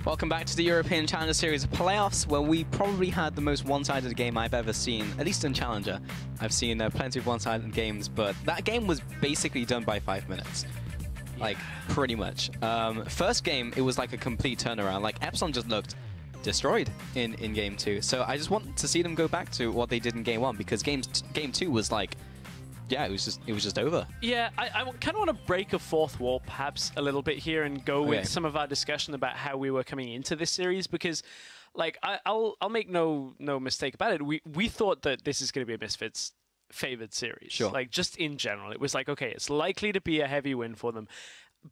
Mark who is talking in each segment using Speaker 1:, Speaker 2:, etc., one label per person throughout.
Speaker 1: Welcome back to the European Challenger Series playoffs, where we probably had the most one-sided game I've ever seen, at least in Challenger. I've seen plenty of one-sided games, but that game was basically done by 5 minutes. Like, pretty much. First game, it was like a complete turnaround. Like, Epsilon just looked destroyed in Game 2. So I just want to see them go back to what they did in Game 1, because Game 2 was like, yeah, it was just over.
Speaker 2: Yeah, I kind of want to break a fourth wall perhaps a little bit here and go with some of our discussion about how we were coming into this series, because like I'll make no mistake about it. We thought that this is going to be a Misfits favored series.
Speaker 1: Sure.
Speaker 2: Like just in general, it was like, okay, it's likely to be a heavy win for them,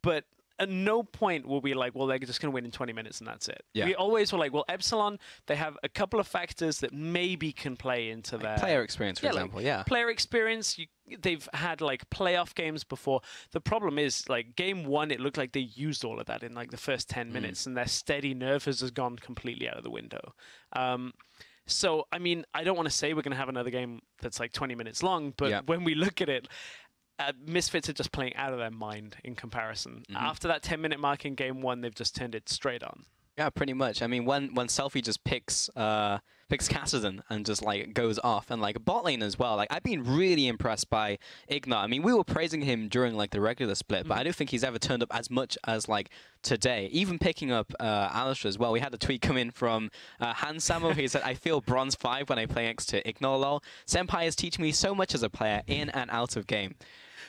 Speaker 2: but at no point will we like, well, they're just going to win in 20 minutes and that's it.
Speaker 1: Yeah.
Speaker 2: We always were like, well, Epsilon, they have a couple of factors that maybe can play into their
Speaker 1: player experience, for example.
Speaker 2: Like, player experience. They've had like playoff games before. The problem is like Game 1, it looked like they used all of that in like the first 10 minutes, and their steady nerve has just gone completely out of the window. So, I mean, I don't want to say we're going to have another game that's like 20 minutes long, but when we look at it, Misfits are just playing out of their mind in comparison. After that 10-minute mark in Game 1, they've just turned it straight on.
Speaker 1: Yeah, pretty much. I mean, when Selfie just picks Cassidy and just like goes off, and like bot lane as well. Like, I've been really impressed by Ignat. I mean, we were praising him during like the regular split, but I don't think he's ever turned up as much as like today. Even picking up Alistair as well. We had a tweet come in from Hansamo. He said, "I feel bronze 5 when I play next to Ignat. Lol. Senpai is teaching me so much as a player in and out of game."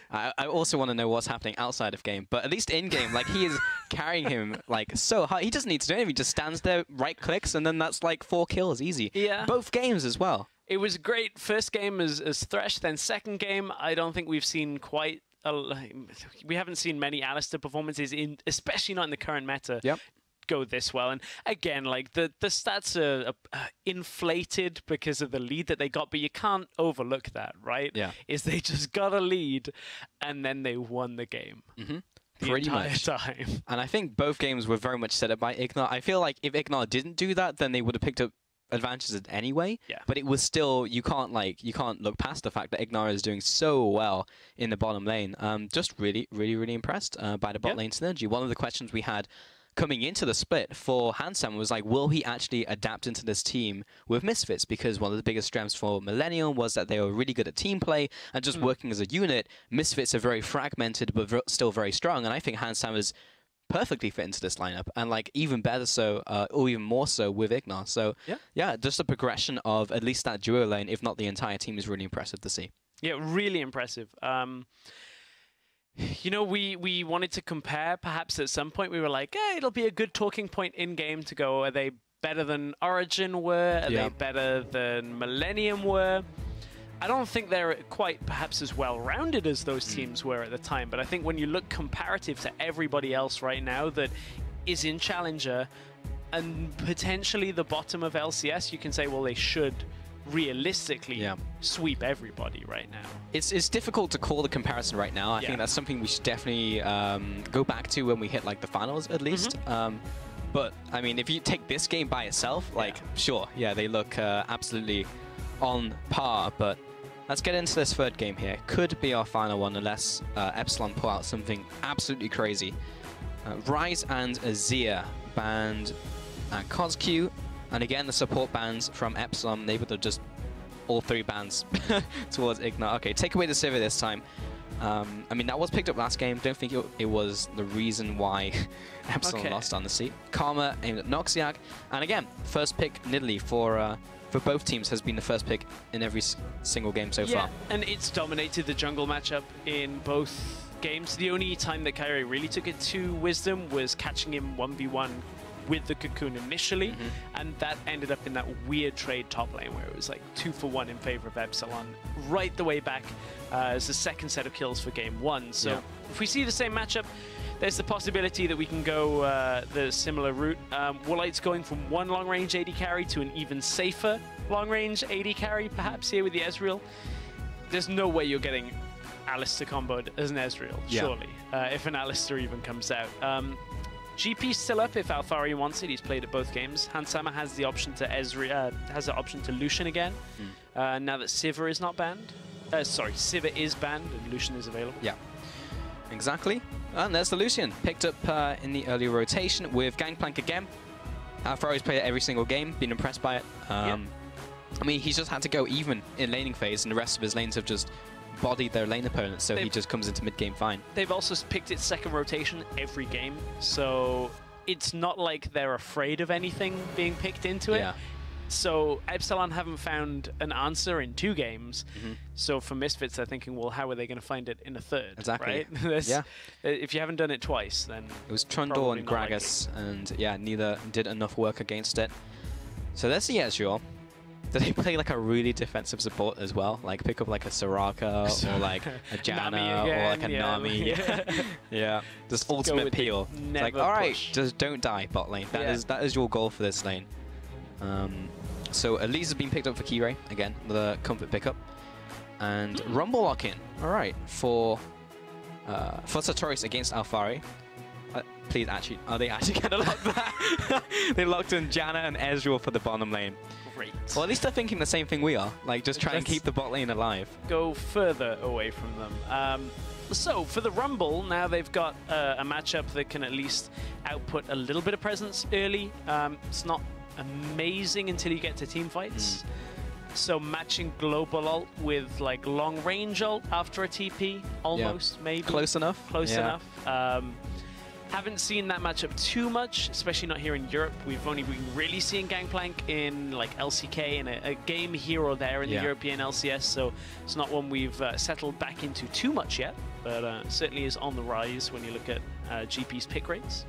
Speaker 1: I also want to know what's happening outside of game, but at least in game, like, he is carrying him like so hard. He doesn't need to do anything. He just stands there, right clicks, and then that's like 4 kills easy. Yeah. Both games as well. It was great. First game as Thresh, then second game, I don't think we've seen quite we haven't seen many Alistair performances, especially not in the current meta. Yep. Go this well. And again, like the stats are inflated because of the lead that they got, but you can't overlook that, right? Yeah. Is they just got a lead and then they won the game. Pretty much. Time. And I think both games were very much set up by Ignat. I feel like if Ignat didn't do that, then they would have picked up advantages anyway. Yeah. But it was still, you can't look past the fact that Ignat is doing so well in the bottom lane. Just really impressed by the bot lane synergy. One of the questions we had coming into the split for Hansam was like, will he actually adapt into this team with Misfits? Because one of the biggest strengths for Millennium was that they were really good at team play and just working as a unit. Misfits are very fragmented, but still very strong. And I think Hansam is perfectly fit into this lineup, and like even better so, or even more so with Ignat. So yeah, just a progression of at least that duo lane, if not the entire team, is really impressive to see. Yeah, really impressive. You know, we wanted to compare, perhaps at some point we were like, it'll be a good talking point in-game to go, are they better than Origin were? Are they better than Millennium were? I don't think they're quite perhaps as well-rounded as those teams were at the time, but I think when you look comparative to everybody else right now that is in Challenger and potentially the bottom of LCS, you can say, well, they should realistically sweep everybody right now. It's difficult to call the comparison right now. I think that's something we should definitely go back to when we hit like the finals at least. But I mean, if you take this game by itself, like sure, they look absolutely on par, but let's get into this third game here. Could be our final one unless Epsilon pull out something absolutely crazy. Rise and Azir banned CosQ. And again, the support bans from Epsilon, they would have just all 3 bans towards Ignat. Okay, take away the Sivir this time. I mean, that was picked up last game. Don't think it was the reason why Epsilon lost on the seat. Karma aimed at Noxiac. And again, first pick Nidalee for both teams has been the first pick in every single game so far. And it's dominated the jungle matchup in both games. The only time that Kyrie really took it to Wisdom was catching him 1v1 with the Cocoon initially, and that ended up in that weird trade top lane where it was like 2-for-1 in favor of Epsilon right the way back as the second set of kills for game 1. So if we see the same matchup, there's the possibility that we can go the similar route. Woolite's going from one long-range AD carry to an even safer long-range AD carry, perhaps here with the Ezreal. There's no way you're getting Alistair comboed as an Ezreal, surely, if an Alistair even comes out. GP's still up if Alfari wants it. He's played at both games. Hansama has the option to has the option to Lucian again. Now that Sivir is not banned. Sorry, Sivir is banned and Lucian is available. Yeah, exactly. And there's the Lucian picked up in the early rotation with Gangplank again.
Speaker 3: Alfari's played it every single game, been impressed by it. I mean, he's just had to go even in laning phase, and the rest of his lanes have just bodied their lane opponents, so he just comes into mid-game fine.
Speaker 2: They've also picked its second rotation every game, so it's not like they're afraid of anything being picked into it. So Epsilon haven't found an answer in 2 games. So for Misfits, they're thinking, well, how are they going to find it in a third?
Speaker 3: Exactly.
Speaker 2: Right? If you haven't done it twice, then
Speaker 3: it was Trundle and Gragas, and yeah, neither did enough work against it. So there's the Ezreal. Do they play like a really defensive support as well? Like pick up like a Soraka or like a Janna or like a Nami? Yeah, just ultimate peel. It's like, all right, just don't die bot lane. That is your goal for this lane. So Elise has been picked up for Kirei again, the comfort pickup, and Rumble lock in. All right, for Sartorius against Alfari. Please, actually, are they actually going to lock that? They locked in Janna and Ezreal for the bottom lane.
Speaker 2: Great.
Speaker 3: Well, at least they're thinking the same thing we are. Like, just try and keep the bot lane alive.
Speaker 2: Go further away from them. So, for the Rumble, now they've got a matchup that can at least output a little bit of presence early. It's not amazing until you get to team fights. So matching global ult with like long range ult after a TP, almost, maybe.
Speaker 3: Close enough.
Speaker 2: Close enough. Haven't seen that matchup too much, especially not here in Europe. We've only been really seeing Gangplank in like LCK and a game here or there in the European LCS, so it's not one we've settled back into too much yet, but certainly is on the rise when you look at GP's pick rates.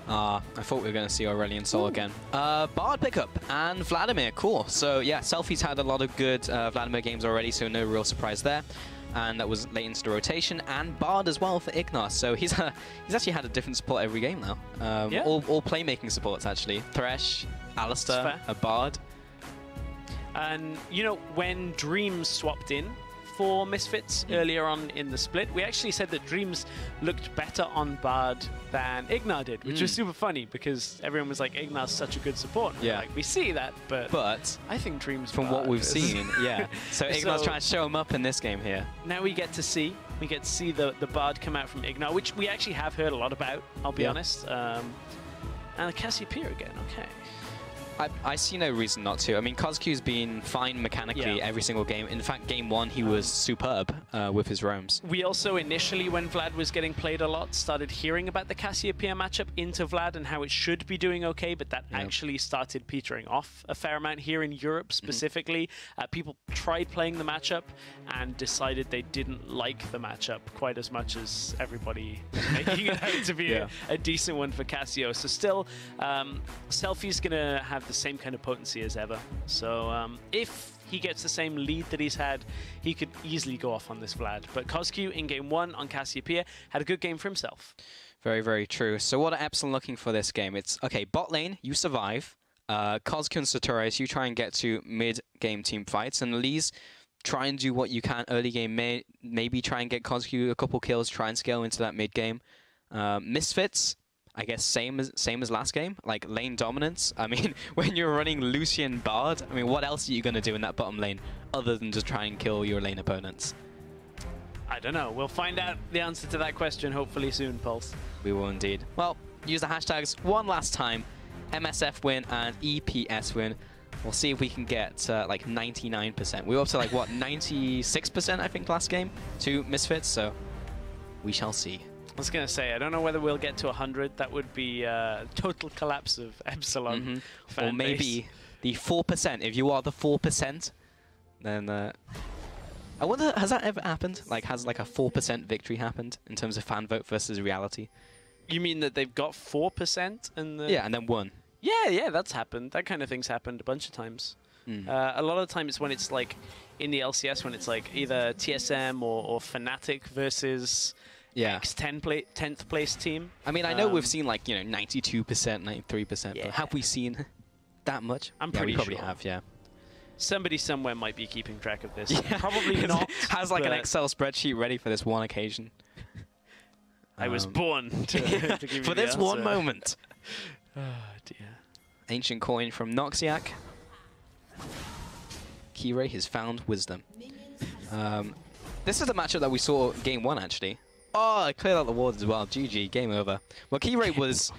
Speaker 3: I thought we were going to see Aurelion Sol again. Bard pickup and Vladimir, cool. So yeah, Selfie's had a lot of good Vladimir games already, so no real surprise there. And that was late into the rotation, and Bard as well for Ignar. So he's actually had a different support every game now. All playmaking supports actually. Thresh, Alistar, a Bard.
Speaker 2: And you know, when Dreams swapped in for Misfits earlier on in the split, we actually said that Dreams looked better on Bard than Ignar did, which was super funny because everyone was like, Ignar's such a good support. And like, we see that, but I think Dreams
Speaker 3: from what we've seen, So Ignar's trying to show him up in this game here.
Speaker 2: Now we get to see the Bard come out from Ignar, which we actually have heard a lot about, I'll be honest. And the Cassiopeia again, okay.
Speaker 3: I see no reason not to. I mean, Kozq's been fine mechanically every single game. In fact, game 1, he was superb with his roams.
Speaker 2: We also initially, when Vlad was getting played a lot, started hearing about the Cassiopeia matchup into Vlad and how it should be doing okay, but that actually started petering off a fair amount here in Europe specifically. People tried playing the matchup and decided they didn't like the matchup quite as much as everybody was making it out to be a decent one for Cassio. So still, Selfie's going to have the same kind of potency as ever. So if he gets the same lead that he's had, he could easily go off on this Vlad. But Kozq in game 1 on Cassiopeia had a good game for himself.
Speaker 3: Very, very true. So what are Epsilon looking for this game? It's, okay, bot lane, you survive. Kozq and Sartorius, you try and get to mid-game team fights. And Elise, try and do what you can early game. Maybe try and get Kozq a couple kills, try and scale into that mid-game. Misfits, I guess same as last game, like lane dominance. I mean, when you're running Lucian Bard, I mean, what else are you going to do in that bottom lane other than just try and kill your lane opponents?
Speaker 2: I don't know. We'll find out the answer to that question hopefully soon, Pulse.
Speaker 3: We will indeed. Well, use the hashtags one last time. MSF win and EPS win. We'll see if we can get like 99%. We were up to like, what, 96% I think last game to Misfits, so we shall see.
Speaker 2: I was going to say, I don't know whether we'll get to 100. That would be a total collapse of Epsilon fan
Speaker 3: or maybe
Speaker 2: base.
Speaker 3: The 4%. If you are the 4%, then I wonder, has that ever happened? Like, has like a 4% victory happened in terms of fan vote versus reality?
Speaker 2: You mean that they've got 4% and
Speaker 3: yeah, and then won?
Speaker 2: Yeah, that's happened. That kind of thing's happened a bunch of times. A lot of the time it's when it's like in the LCS when it's like either TSM or Fnatic versus X10th place team.
Speaker 3: I mean, I know we've seen like, you know, 92%, 93%, but have we seen that much?
Speaker 2: I'm pretty
Speaker 3: sure. We probably
Speaker 2: have,
Speaker 3: yeah.
Speaker 2: Somebody somewhere might be keeping track of this. Probably not.
Speaker 3: Has like an Excel spreadsheet ready for this one occasion.
Speaker 2: I was born to give you
Speaker 3: for this one moment.
Speaker 2: Oh, dear.
Speaker 3: Ancient coin from Noxiac. Kirei has found wisdom. This is the matchup that we saw game 1, actually. Oh, I cleared out the wards as well. GG, game over. Well, Kirei was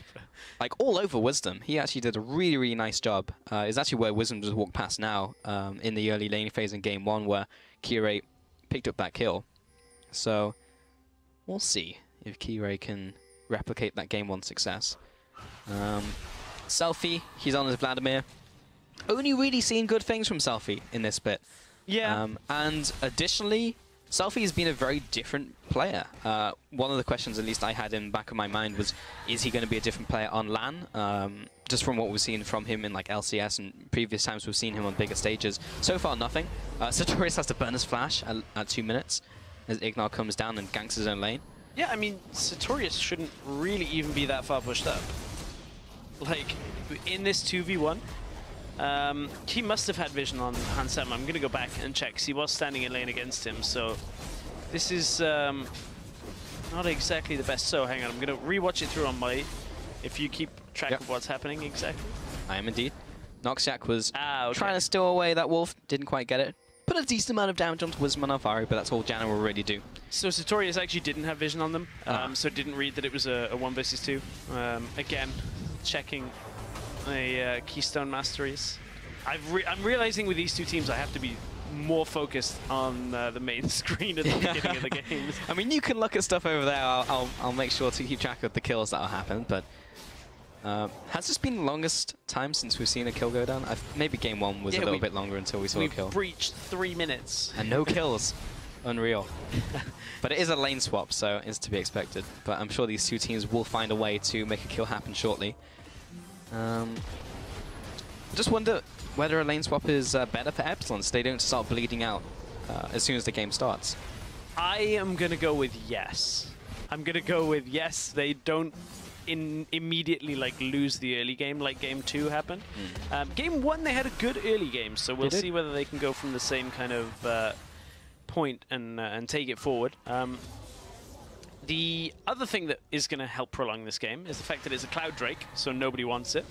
Speaker 3: like all over Wisdom. He actually did a really, really nice job. It's actually where Wisdom just walked past now in the early lane phase in game 1 where Kirei picked up that kill. So we'll see if Kirei can replicate that game 1 success. Selfie, he's on his Vladimir. Only really seen good things from Selfie in this bit.
Speaker 2: Yeah.
Speaker 3: And additionally, Selfie has been a very different player. One of the questions, at least I had in the back of my mind, was, is he going to be a different player on LAN? Just from what we've seen from him in like LCS and previous times we've seen him on bigger stages. So far, nothing. Sartorius has to burn his flash at 2 minutes as Ignar comes down and ganks his own lane.
Speaker 2: Yeah, I mean, Sartorius shouldn't really even be that far pushed up. Like, in this 2v1, he must have had vision on Hansam. I'm going to go back and check, because he was standing in lane against him. So this is not exactly the best. So hang on, I'm going to rewatch it through on my... If you keep track of what's happening exactly.
Speaker 3: I am indeed. Noxiac was trying to steal away that wolf, didn't quite get it. Put a decent amount of damage onto Wisdom and Alfari, but that's all Janna will really do.
Speaker 2: So Sartorius actually didn't have vision on them, so didn't read that it was a 1 versus 2. Again, checking the Keystone Masteries. I'm realizing with these two teams I have to be more focused on the main screen at the beginning of the games.
Speaker 3: I mean, you can look at stuff over there. I'll make sure to keep track of the kills that will happen, but has this been the longest time since we've seen a kill go down? Maybe game 1 was a little bit longer until we saw a kill.
Speaker 2: We breached 3 minutes.
Speaker 3: And no kills. Unreal. But it is a lane swap, so it's to be expected. But I'm sure these two teams will find a way to make a kill happen shortly. I just wonder whether a lane swap is better for Epsilon, so they don't start bleeding out as soon as the game starts.
Speaker 2: I am going to go with yes. I'm going to go with yes, they don't immediately like lose the early game like game 2 happened. Game 1 they had a good early game, so we'll see whether they can go from the same kind of point and take it forward. The other thing that is going to help prolong this game is the fact that it's a Cloud Drake, so nobody wants it.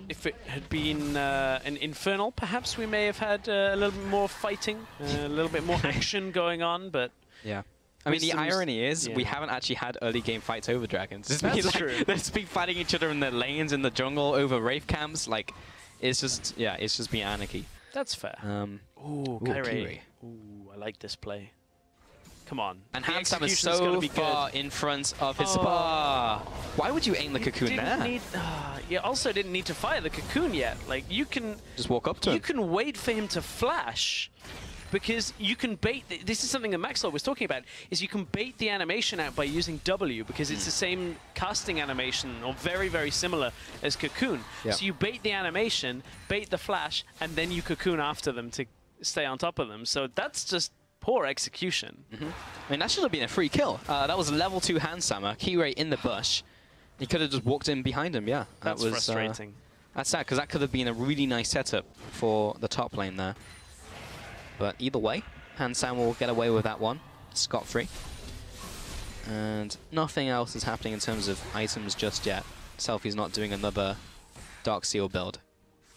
Speaker 2: If it had been an Infernal, perhaps we may have had a little bit more fighting, a little bit more action going on, but...
Speaker 3: Yeah. I mean, the irony is we haven't actually had early game fights over dragons. That's true. They've been fighting each other in the lanes, in the jungle, over Wraith camps. Like, it's just, it's just been anarchy.
Speaker 2: That's fair. Ooh, Kirei. Ooh, I like this play. Come on.
Speaker 3: And Hansam is so far in front of his... Why would you aim the cocoon there?
Speaker 2: You also didn't need to fire the cocoon yet. Like, you can...
Speaker 3: Just walk up to him.
Speaker 2: You can wait for him to flash. Because you can bait, this is something that Maxwell was talking about, is you can bait the animation out by using W, because it's the same casting animation, or very, very similar as Cocoon. So you bait the animation, bait the flash, and then you Cocoon after them to stay on top of them. So that's just poor execution.
Speaker 3: I mean, that should have been a free kill. That was level 2 Handsammer, Kirei in the bush. He could have just walked in behind him, That
Speaker 2: was frustrating.
Speaker 3: That's sad, because that could have been a really nice setup for the top lane there. But either way, Hansam will get away with that one, scot-free. And nothing else is happening in terms of items just yet. Selfie's not doing another Dark Seal build.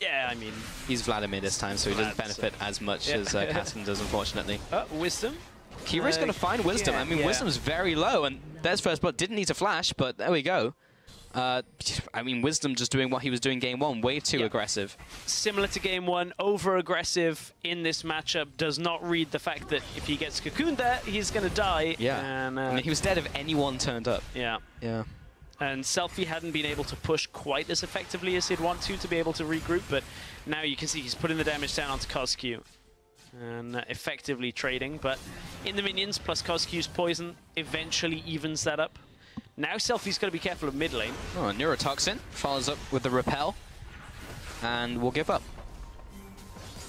Speaker 2: Yeah, I mean...
Speaker 3: He's Vladimir this time, so he doesn't benefit as much as Kasten does, unfortunately.
Speaker 2: Wisdom?
Speaker 3: Kirei's going to find Wisdom. I mean, Wisdom's very low, and there's first blood. Didn't need to flash, but there we go. I mean, Wisdom just doing what he was doing game 1, way too aggressive. Similar
Speaker 2: to game 1, over-aggressive in this matchup, does not read the fact that if he gets cocooned there, he's going to die. And,
Speaker 3: I mean, he was dead if anyone turned up.
Speaker 2: Yeah. And Selfie hadn't been able to push quite as effectively as he'd want to be able to regroup, but now you can see he's putting the damage down onto Cosq and effectively trading, but in the minions plus Cosq's poison eventually evens that up. Now Selfie's got to be careful of mid lane.
Speaker 3: Oh, Neurotoxin follows up with the Repel, and we'll give up.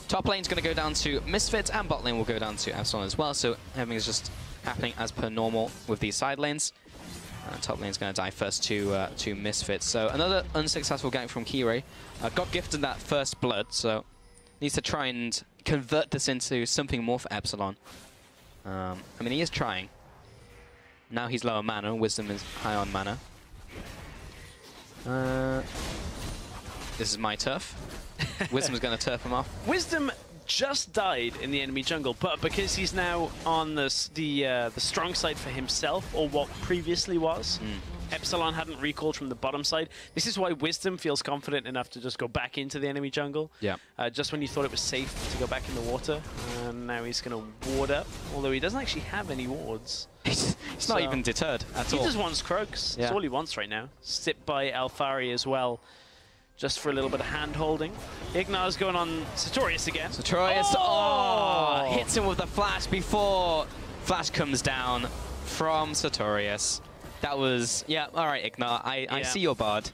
Speaker 3: Top lane's going to go down to Misfits, and bot lane will go down to Epsilon as well, so everything is just happening as per normal with these side lanes. Top lane's going to die first to Misfits. So another unsuccessful gank from Kirei. Got gifted that first blood, so needs to try and convert this into something more for Epsilon. I mean, he is trying. Now he's lower mana, Wisdom is high on mana. This is my turf. Wisdom's going to turf him off.
Speaker 2: Wisdom just died in the enemy jungle, but because he's now on the strong side for himself, or what previously was, Epsilon hadn't recalled from the bottom side. This is why Wisdom feels confident enough to just go back into the enemy jungle.
Speaker 3: Yeah.
Speaker 2: Just when you thought it was safe to go back in the water. And now he's going to ward up, although he doesn't actually have any wards.
Speaker 3: He's not even deterred at all.
Speaker 2: He just wants Krugs.
Speaker 3: Yeah.
Speaker 2: That's all he wants right now. Sit by Alphari as well, just for a little bit of hand-holding. Ignar's going on Sartorius again.
Speaker 3: Sartorius, hits him with the flash before Flash comes down from Sartorius. That was, yeah, all right, Ignar, I see your bard.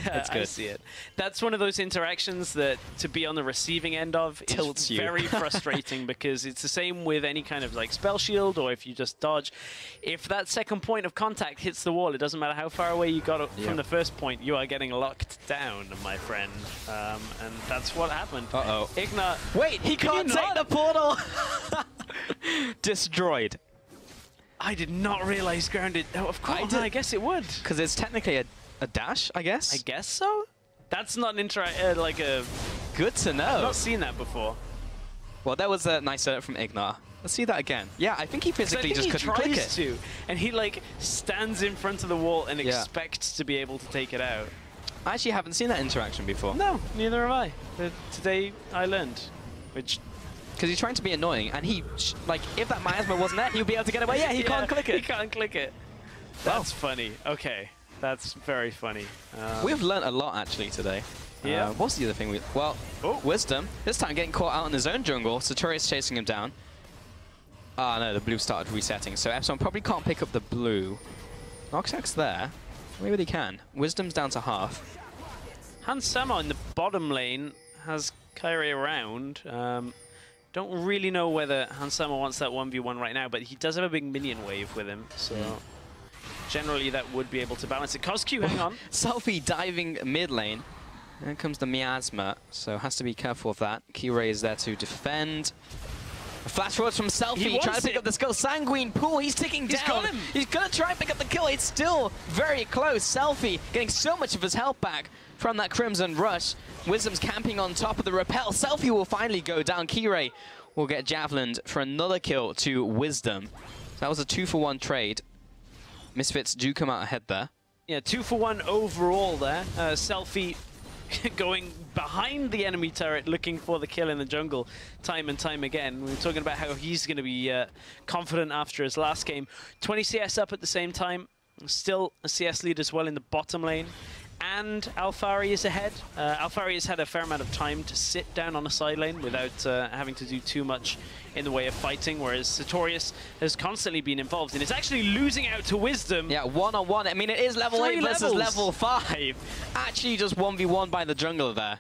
Speaker 3: That's good.
Speaker 2: I see it. That's one of those interactions that to be on the receiving end of
Speaker 3: tilts
Speaker 2: is very frustrating because it's the same with any kind of like spell shield or if you just dodge. If that second point of contact hits the wall, it doesn't matter how far away you got from the first point, you are getting locked down, my friend. And that's what happened.
Speaker 3: Uh-oh.
Speaker 2: Ignar.
Speaker 3: Wait, he can't take the portal! Destroyed.
Speaker 2: I did not realize grounded. Oh, of course, I guess it would.
Speaker 3: Because it's technically a dash, I guess?
Speaker 2: I guess so? That's not an like a...
Speaker 3: Good to know.
Speaker 2: I've not seen that before.
Speaker 3: Well, that was a nice setup from Ignar. Let's see that again. Yeah, I think he physically just couldn't click it.
Speaker 2: And he like stands in front of the wall and expects to be able to take it out.
Speaker 3: I actually haven't seen that interaction before.
Speaker 2: No, neither have I. Today I learned, which...
Speaker 3: Because he's trying to be annoying, and he, like, if that miasma wasn't there, he'd be able to get away. Yeah, he can't click it.
Speaker 2: He can't click it. That's funny. Okay, that's very funny.
Speaker 3: We've learnt a lot, actually, today.
Speaker 2: Yeah.
Speaker 3: What's the other thing? Well, Wisdom, this time getting caught out in his own jungle. Sartorius chasing him down. Ah, no, the blue started resetting. So Epsilon probably can't pick up the blue. Noxack's there. Maybe they can. Wisdom's down to half.
Speaker 2: Hansama in the bottom lane has Kyrie around. Don't really know whether Hansama wants that 1v1 right now, but he does have a big minion wave with him, so generally that would be able to balance it. Cosq, hang on.
Speaker 3: Selfie diving mid lane. Here comes the miasma, so has to be careful of that. Kirei is there to defend. A flash forward from Selfie, trying to pick up the skill. Sanguine Pool, he's ticking down.
Speaker 2: Got him.
Speaker 3: He's going to try and pick up the kill. It's still very close. Selfie getting so much of his health back from that Crimson Rush. Wisdom's camping on top of the rappel. Selfie will finally go down. Kirei will get javelined for another kill to Wisdom. So that was a 2-for-1 trade. Misfits do come out ahead there.
Speaker 2: Yeah, 2-for-1 overall there. Selfie going behind the enemy turret looking for the kill in the jungle time and time again. We were talking about how he's going to be confident after his last game. 20 CS up at the same time. Still a CS lead as well in the bottom lane. And Alphari is ahead. Alphari has had a fair amount of time to sit down on a side lane without having to do too much in the way of fighting, whereas Sartorius has constantly been involved and is actually losing out to Wisdom.
Speaker 3: Yeah, one-on-one. I mean, it is level 8 versus level 5. Actually just 1v1 by the jungler there.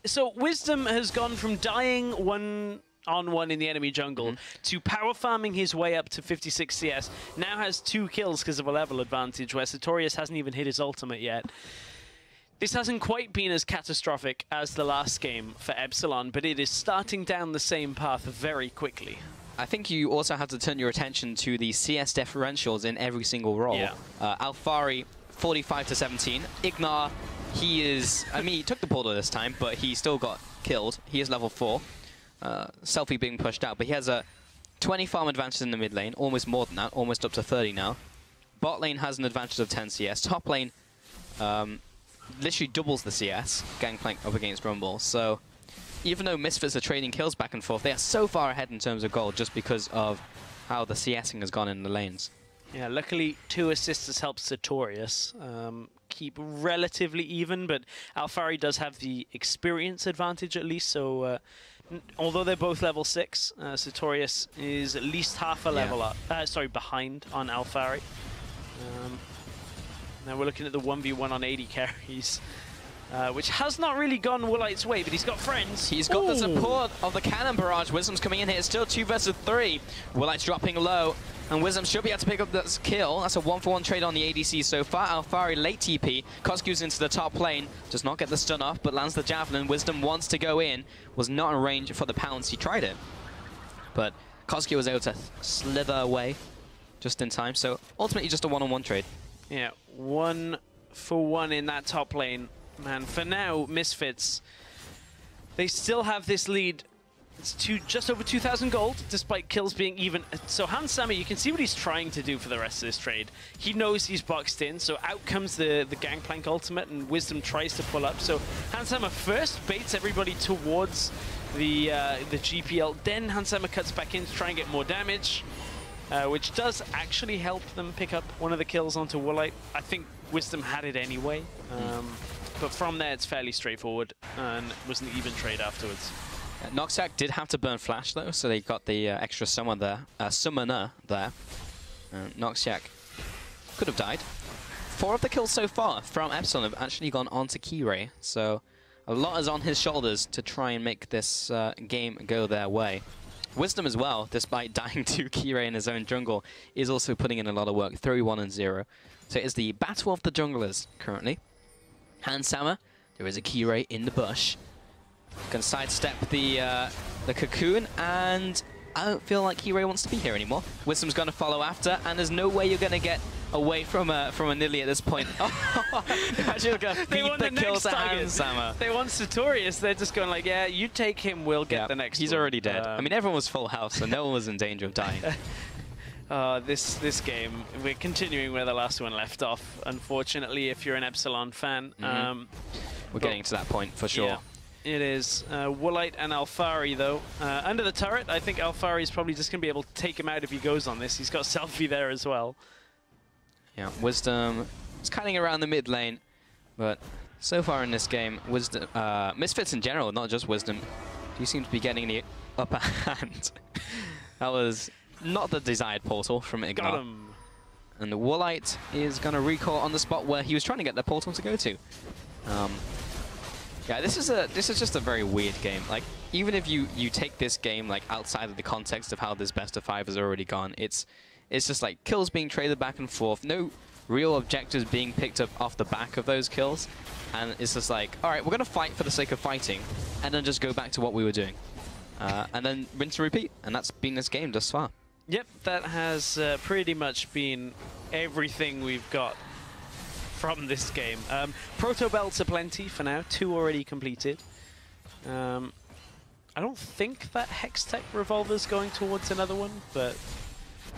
Speaker 2: So Wisdom has gone from dying one-on-one in the enemy jungle to power farming his way up to 56 CS. Now has 2 kills because of a level advantage, where Sartorius hasn't even hit his ultimate yet. This hasn't quite been as catastrophic as the last game for Epsilon, but it is starting down the same path very quickly.
Speaker 3: I think you also have to turn your attention to the CS differentials in every single role.
Speaker 2: Yeah.
Speaker 3: Alphari, 45 to 17. Ignar, he is... I mean, he took the portal this time, but he still got killed. He is level 4. Selfie being pushed out, but he has a 20 farm advantage in the mid lane, almost more than that, almost up to 30 now. Bot lane has an advantage of 10 CS. Top lane literally doubles the CS, Gangplank up against Rumble. So even though Misfits are trading kills back and forth, they are so far ahead in terms of gold just because of how the CSing has gone in the lanes.
Speaker 2: Yeah, luckily 2 assists has helped Sartorius keep relatively even, but Alphari does have the experience advantage at least, so although they're both level 6, Sartorius is at least half a level up, behind on Alphari. Now we're looking at the 1v1 on 80 carries, which has not really gone Woolite's way, but he's got friends.
Speaker 3: He's got the support of the cannon barrage. Wisdom's coming in here. It's still 2 versus 3. Woolite's dropping low, and Wisdom should be able to pick up this kill. That's a 1-for-1 trade on the ADC so far. Alphari late TP. Cosq's into the top lane. Does not get the stun off, but lands the javelin. Wisdom wants to go in. Was not in range for the pounce. He tried it, but Cosq was able to slither away just in time. So ultimately just a 1-on-1 trade.
Speaker 2: Yeah, 1-for-1 in that top lane. Man, for now, Misfits, they still have this lead It's just over 2,000 gold, despite kills being even. So Hansama, you can see what he's trying to do for the rest of this trade. He knows he's boxed in, so out comes the Gangplank ultimate, and Wisdom tries to pull up. So Hansama first baits everybody towards the GPL, then Hansama cuts back in to try and get more damage, which does actually help them pick up one of the kills onto Woolite. I think Wisdom had it anyway, but from there it's fairly straightforward, and it was an even trade afterwards.
Speaker 3: Noxiac did have to burn Flash though, so they got the extra summoner there. Noxiac could have died. 4 of the kills so far from Epsilon have actually gone on to Keyray, so a lot is on his shoulders to try and make this game go their way. Wisdom as well, despite dying to Keyray in his own jungle, is also putting in a lot of work. 3-1-0. So it is the battle of the junglers currently. Hansama, there is a Keyray in the bush. Can sidestep the cocoon, and I don't feel like Keyray wants to be here anymore. Wisdom's going to follow after, and there's no way you're going to get away from a Nilly at this point. Actually, going to beat the kill to Hansama.
Speaker 2: They want Sartorius. They're just going like, yeah, you take him, we'll get the next
Speaker 3: He's
Speaker 2: one.
Speaker 3: already dead. I mean, everyone was full health, so no one was in danger of dying.
Speaker 2: This game, we're continuing where the last one left off, unfortunately, if you're an Epsilon fan.
Speaker 3: We're getting to that point for sure.
Speaker 2: Yeah. It is. Woolite and Alphari, though. Under the turret, I think Alphari is probably just going to be able to take him out if he goes on this. He's got Selfie there as well.
Speaker 3: Yeah, Wisdom is cutting around the mid lane, but so far in this game, Wisdom, Misfits in general, not just Wisdom, do seem to be getting the upper hand. That was not the desired portal from Ignar.
Speaker 2: Got him.
Speaker 3: And the Woolite is going to recall on the spot where he was trying to get the portal to go to. Yeah, this is just a very weird game. Like, even if you take this game like outside of the context of how this best of 5 has already gone, it's just like kills being traded back and forth, no real objectives being picked up off the back of those kills, and it's just like, all right, we're gonna fight for the sake of fighting, and then just go back to what we were doing, and then rinse and repeat, and that's been this game thus far.
Speaker 2: Yep, that has pretty much been everything we've got from this game. Proto belts are plenty for now, 2 already completed. I don't think that Hextech revolver's going towards another one, but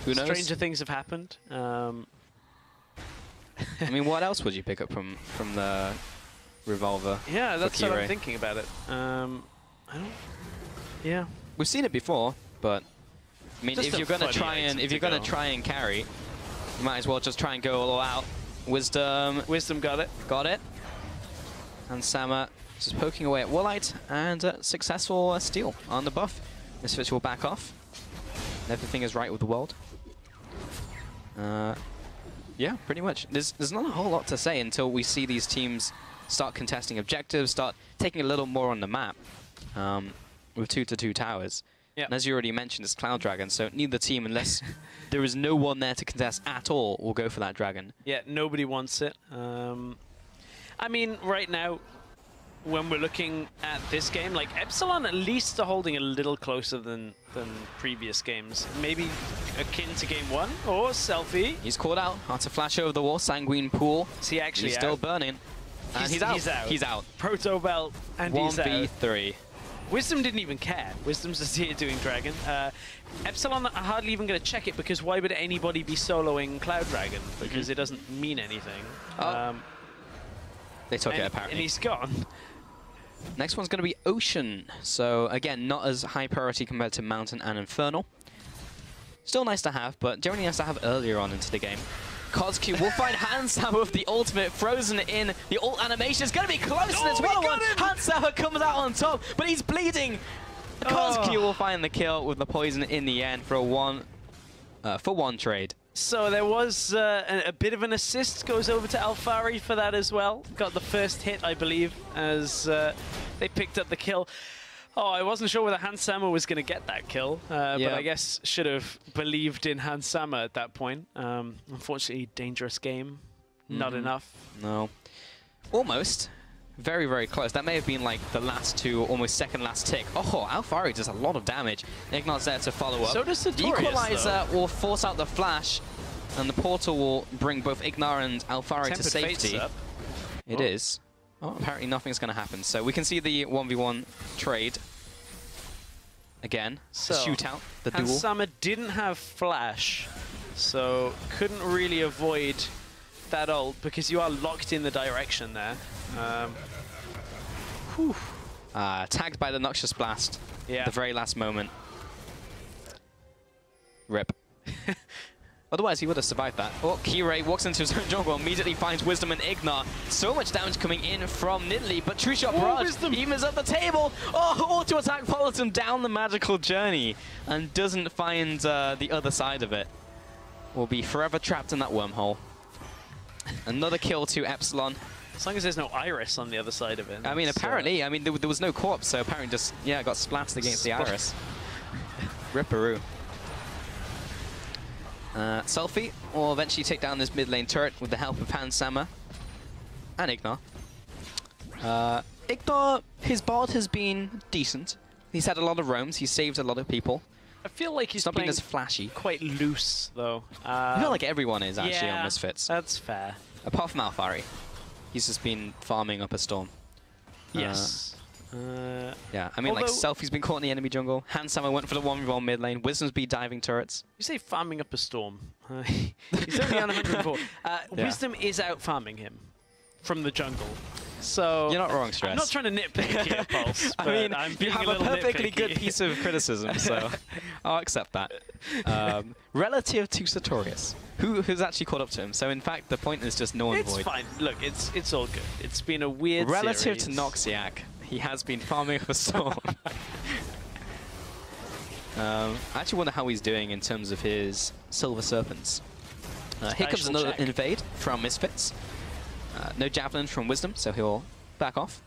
Speaker 3: who knows?
Speaker 2: Stranger things have happened.
Speaker 3: I mean, what else would you pick up from the revolver?
Speaker 2: Yeah, that's what I'm thinking about it. I don't. Yeah,
Speaker 3: we've seen it before, but I mean,
Speaker 2: just
Speaker 3: if you're gonna try and carry, you might as well just try and go all out. Wisdom
Speaker 2: got it.
Speaker 3: Got it. And Sama just poking away at Woolite, and successful steal on the buff. Misfits will back off. Everything is right with the world. Yeah, pretty much. There's not a whole lot to say until we see these teams start contesting objectives, start taking a little more on the map, with 2-2 towers.
Speaker 2: Yep.
Speaker 3: And as you already mentioned, it's Cloud Dragon, so neither team, unless there is no one there to contest at all, will go for that dragon.
Speaker 2: Yeah, nobody wants it. I mean, right now, when we're looking at this game, like, Epsilon at least are holding a little closer than previous games. Maybe akin to game 1, or Selfie.
Speaker 3: He's caught out. After flash over the wall, Sanguine Pool.
Speaker 2: Is he actually
Speaker 3: He's
Speaker 2: out?
Speaker 3: still burning. And he's out. He's out.
Speaker 2: Proto belt, and he's out.
Speaker 3: 1v3.
Speaker 2: Wisdom didn't even care. Wisdom's just here doing Dragon. Epsilon are hardly even going to check it, because why would anybody be soloing Cloud Dragon? Because it doesn't mean anything.
Speaker 3: They took it, apparently.
Speaker 2: And he's gone.
Speaker 3: Next one's going to be Ocean. So, again, not as high priority compared to Mountain and Infernal. Still nice to have, but generally nice to have earlier on into the game. Kozq will find Hansama with the ultimate frozen in. The ult animation is going to be close, and it's 1-1. Hansama comes out on top, but he's bleeding. Kozq will find the kill with the poison in the end for a 1 trade.
Speaker 2: So there was a bit of an assist goes over to Alphari for that as well. Got the first hit, I believe, as they picked up the kill. Oh, I wasn't sure whether Hansama was going to get that kill, but I guess should have believed in Hansama at that point. Unfortunately, dangerous game. Not enough.
Speaker 3: No. Almost. Very, very close. That may have been like the last 2, almost second last tick. Oh, Alphari does a lot of damage. Ignar's there to follow up.
Speaker 2: So does Sartorius,
Speaker 3: the Equalizer will force out the flash, and the portal will bring both Ignar and Alphari to safety. It is. Oh, apparently nothing's going to happen. So we can see the 1v1 trade. again.
Speaker 1: So,
Speaker 3: the shootout, the duel.
Speaker 1: Hansama didn't have flash, so couldn't really avoid that ult because you are locked in the direction there.
Speaker 3: Tagged by the Noxious Blast.
Speaker 1: Yeah.
Speaker 3: At the very last moment. Rip. Otherwise, he would have survived that. Oh, Kirei walks into his own jungle, immediately finds Wisdom and Ignar. So much damage coming in from Nidalee, but True Shot Barrage evens up the table. Oh, auto attack follows him down the magical journey and doesn't find the other side of it. Will be forever trapped in that wormhole. Another kill to Epsilon.
Speaker 1: As long as there's no Iris on the other side of it.
Speaker 3: I mean, apparently, I mean, there was no corpse, so apparently just, yeah, got splatted against the Iris. Ripperoo. Selfie will eventually take down this mid lane turret with the help of Hansama and Ignar. Ignar, his bard has been decent. He's had a lot of roams, he's saved a lot of people.
Speaker 1: I feel like he's
Speaker 3: not being
Speaker 1: playing
Speaker 3: as flashy.
Speaker 1: Quite loose, though.
Speaker 3: I feel like everyone is actually
Speaker 1: yeah,
Speaker 3: on Misfits.
Speaker 1: That's fair.
Speaker 3: Apart from Alfari. He's just been farming up a storm.
Speaker 1: Yes.
Speaker 3: Yeah, I mean, like, Selfie's been caught in the enemy jungle. Hansama went for the 1v1 mid lane. Wisdom's been diving turrets.
Speaker 1: You say farming up a storm. He's only on 104. Yeah. Wisdom is out farming him from the jungle. So
Speaker 3: you're not wrong, Stress.
Speaker 1: I'm not trying to nitpick here, Pulse.
Speaker 3: I mean,
Speaker 1: I'm being
Speaker 3: you have
Speaker 1: a
Speaker 3: a perfectly
Speaker 1: nitpicky.
Speaker 3: good piece of criticism, so I'll accept that. Relative to Sartorius, who's actually caught up to him. So in fact, the point is just null and void.
Speaker 1: It's fine. Look, it's all good. It's been a weird
Speaker 3: Relative
Speaker 1: series.
Speaker 3: to Noxiac, he has been farming up a storm. I actually wonder how he's doing in terms of his Silver Serpents. Here comes another invade from Misfits. No Javelin from Wisdom, so he'll back off.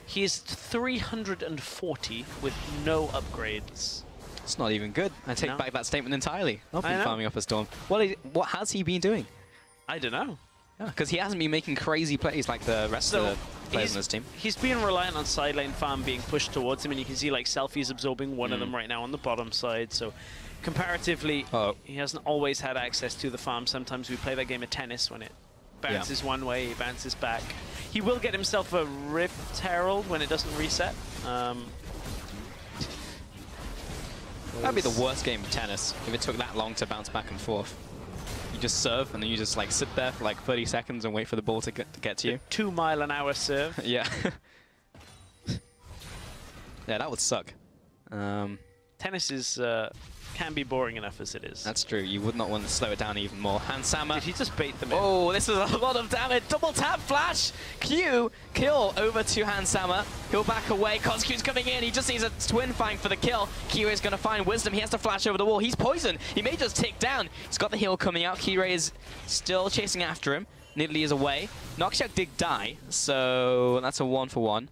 Speaker 1: He is 340 with no upgrades.
Speaker 3: It's not even good. I take back that statement entirely. Not been farming up a storm. What has he been doing?
Speaker 1: I don't know.
Speaker 3: Because he hasn't been making crazy plays like the rest of the players in his team.
Speaker 1: He's been reliant on side lane farm being pushed towards him, and you can see like Selfie's absorbing one of them right now on the bottom side. So comparatively, he hasn't always had access to the farm. Sometimes we play that game of tennis when it bounces one way, he bounces back. He will get himself a Rift Herald when it doesn't reset.
Speaker 3: That'd be the worst game of tennis if it took that long to bounce back and forth. You just serve and then you just like sit there for like 30 seconds and wait for the ball to get to you.
Speaker 1: 2 mile an hour serve.
Speaker 3: Yeah. Yeah, that would suck.
Speaker 1: Tennis is can be boring enough as it is.
Speaker 3: That's true. You would not want to slow it down even more. Hansama.
Speaker 1: Did he just bait them in?
Speaker 3: Oh, this is a lot of damage. Double tap flash. Q kill over to Hansama. He'll back away. Cosq's coming in. He just needs a twin fang for the kill. Q is going to find Wisdom. He has to flash over the wall. He's poisoned. He may just tick down. He's got the heal coming out. Kirei is still chasing after him. Nidalee is away. Noxiac did die, so that's a 1-for-1.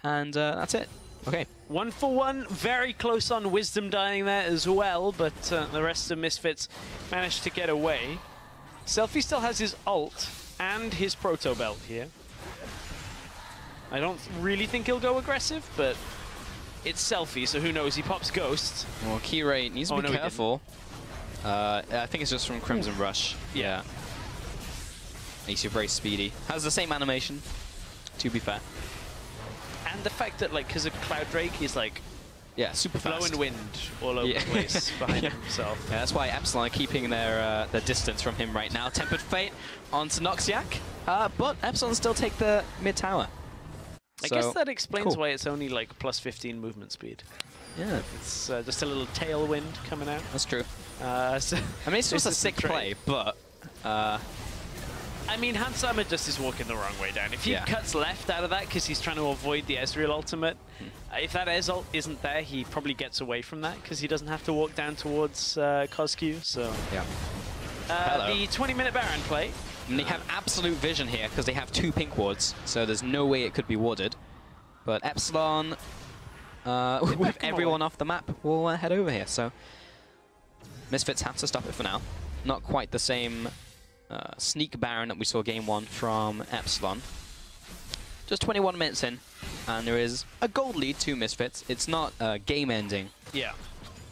Speaker 3: And that's it. Okay.
Speaker 1: 1-for-1, very close on Wisdom dying there as well, but the rest of Misfits managed to get away. Selfie still has his ult and his Proto Belt here. I don't really think he'll go aggressive, but it's Selfie, so who knows? He pops Ghost.
Speaker 3: Well, Kirei needs to be careful. I think it's just from Crimson Rush. Yeah. Makes you very speedy. Has the same animation, to be fair.
Speaker 1: And the fact that, like, because of Cloud Drake, he's like,
Speaker 3: super fast.
Speaker 1: Flowing wind all over the place behind himself.
Speaker 3: Yeah, that's why Epsilon are keeping their distance from him right now. Tempered Fate onto Noxiac, but Epsilon still take the mid tower.
Speaker 1: I guess that explains why it's only like plus 15 movement speed.
Speaker 3: Yeah,
Speaker 1: it's just a little tailwind coming out.
Speaker 3: That's true.
Speaker 1: So
Speaker 3: I mean, it's just a sick play, but.
Speaker 1: I mean, Hansama just is walking the wrong way down. If he cuts left out of that because he's trying to avoid the Ezreal ultimate, if that Ezreal isn't there, he probably gets away from that because he doesn't have to walk down towards Cosq. So the 20-minute Baron play.
Speaker 3: And they have absolute vision here because they have 2 pink wards, so there's no way it could be warded. But Epsilon, with everyone off the map, will head over here. So Misfits have to stop it for now. Not quite the same sneak Baron that we saw game 1 from Epsilon. Just 21 minutes in, and there is a gold lead to Misfits. It's not game ending.
Speaker 1: Yeah,